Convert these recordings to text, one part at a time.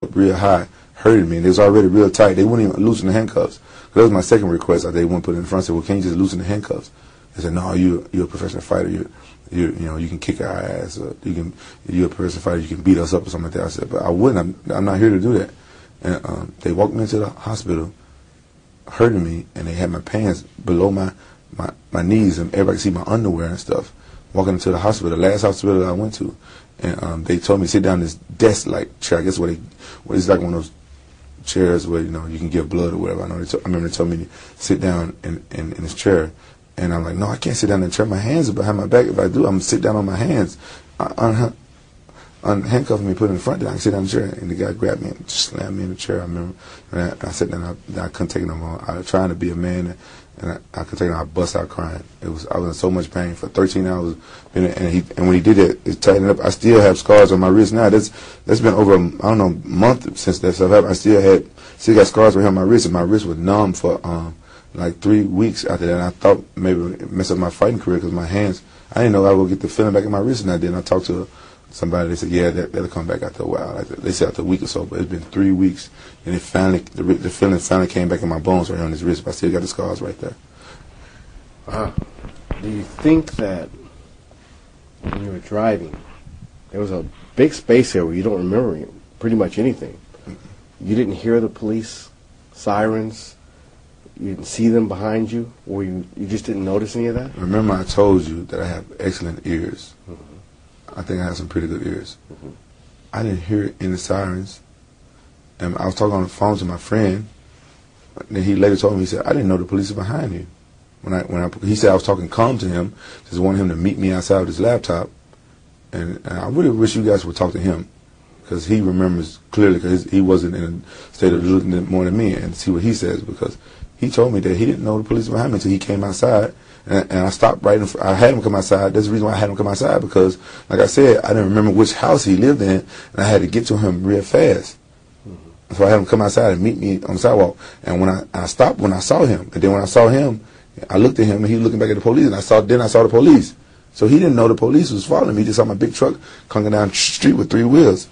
real high, hurting me, and it was already real tight. They wouldn't even loosen the handcuffs. That was my second request. They wouldn't put it in front. I said, well, can you just loosen the handcuffs? They said, no, you're a professional fighter. You can kick our ass. Or you're a professional fighter. You can beat us up or something like that. I said, but I wouldn't. I'm not here to do that. And they walked me into the hospital, hurting me, and they had my pants below my knees, and everybody could see my underwear and stuff. Walking into the hospital, the last hospital I went to, and they told me to sit down in this desk-like chair. I guess it's like one of those chairs where you can give blood or whatever. I remember they told me to sit down in this chair, and I'm like, no, I can't sit down in the chair. My hands are behind my back. If I do, I'm gonna sit down on my hands. Unhandcuffed me, put it in front. Then I can sit down in the chair, and the guy grabbed me and slammed me in the chair. I remember, and I sat down. I couldn't take it no more. I was trying to be a man, and I couldn't take it. I bust out crying. I was in so much pain for 13 hours. And when he did it, it tightened up. I still have scars on my wrist now. That's been over a month since that stuff happened. I still got scars right here on my wrist, and my wrist was numb for like 3 weeks after that. And I thought maybe it messed up my fighting career because my hands. I didn't know I would get the feeling back in my wrist, and I did. And I talked to somebody. They said, yeah, that'll come back after a while. Like they said after a week or so, but it's been 3 weeks, and the feeling finally came back in my bones right here on this wrist. But I still got the scars right there. Do you think that when you were driving, there was a big space here where you don't remember pretty much anything? You didn't hear the police sirens? You didn't see them behind you? Or you just didn't notice any of that? Remember I told you that I have excellent ears. Mm-hmm. I think I have some pretty good ears. Mm-hmm. I didn't hear any sirens. And I was talking on the phone to my friend. And he later told me, he said, I didn't know the police were behind you. He said I was talking calm to him, just wanted him to meet me outside with his laptop. And I really wish you guys would talk to him, because he remembers clearly, because he wasn't in a state of delusion more than me, and see what he says, because he told me that he didn't know the police were behind me until he came outside. And I stopped right in front. I had him come outside. That's the reason why I had him come outside, because, like I said, I didn't remember which house he lived in, and I had to get to him real fast. Mm-hmm. So I had him come outside and meet me on the sidewalk. And when I stopped when I saw him, and then when I saw him, I looked at him, and he was looking back at the police, and I saw the police. So he didn't know the police was following me. He just saw my big truck coming down the street with 3 wheels.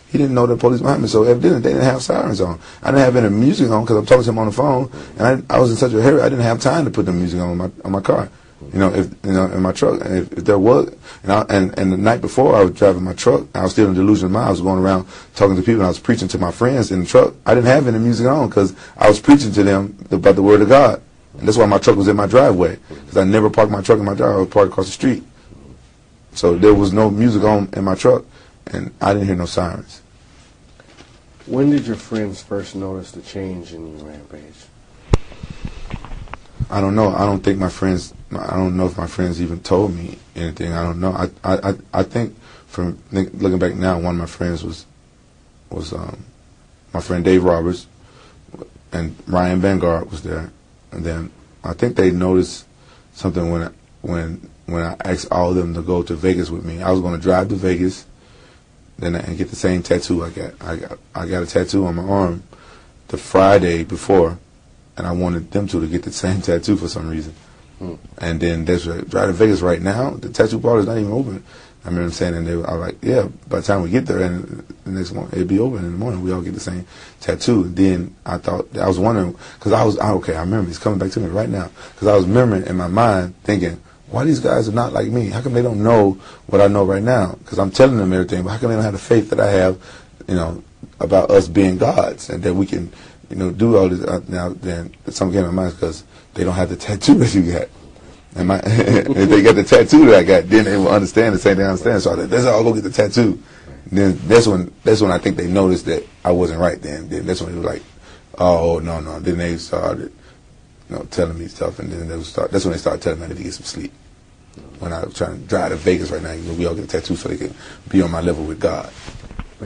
He didn't know the police behind me, so evidently they didn't have sirens on. I didn't have any music on because I'm talking to him on the phone, and I was in such a hurry I didn't have time to put the music on my car. In my truck. And if there was, and the night before I was driving my truck, I was still in delusion of mind. I was going around talking to people, and I was preaching to my friends in the truck. I didn't have any music on because I was preaching to them about the word of God. And that's why my truck was in my driveway, because I never parked my truck in my driveway. I was parked across the street. So there was no music on in my truck, and I didn't hear no sirens. When did your friends first notice the change in you, Rampage? I don't know. I don't know if my friends even told me anything. I don't know. I think from looking back now, one of my friends was my friend Dave Roberts, and Ryan Vanguard was there. And then I think they noticed something when I asked all of them to go to Vegas with me. I was going to drive to Vegas, and get the same tattoo I got. I got a tattoo on my arm the Friday before, and I wanted them to get the same tattoo for some reason. And then that's right, drive to Vegas right now. The tattoo parlor is not even open. I remember them saying, and I was like, yeah, by the time we get there, and the next morning, it'd be open in the morning. We all get the same tattoo. And then I was wondering, because I remember, it's coming back to me right now, because I was remembering in my mind, thinking, why these guys are not like me? How come they don't know what I know right now? Because I'm telling them everything, but how come they don't have the faith that I have, about us being gods, and that we can, do all this. Now, then, some came to my mind because they don't have the tattoo that you got. And if they get the tattoo that I got, then they will understand the same thing I understand. So let's all go get the tattoo. And then that's when I think they noticed that I wasn't right. Then that's when it was like, oh no. Then they started, telling me stuff, and then that's when they started telling me I need to get some sleep. When I was trying to drive to Vegas right now, we all get a tattoo so they can be on my level with God.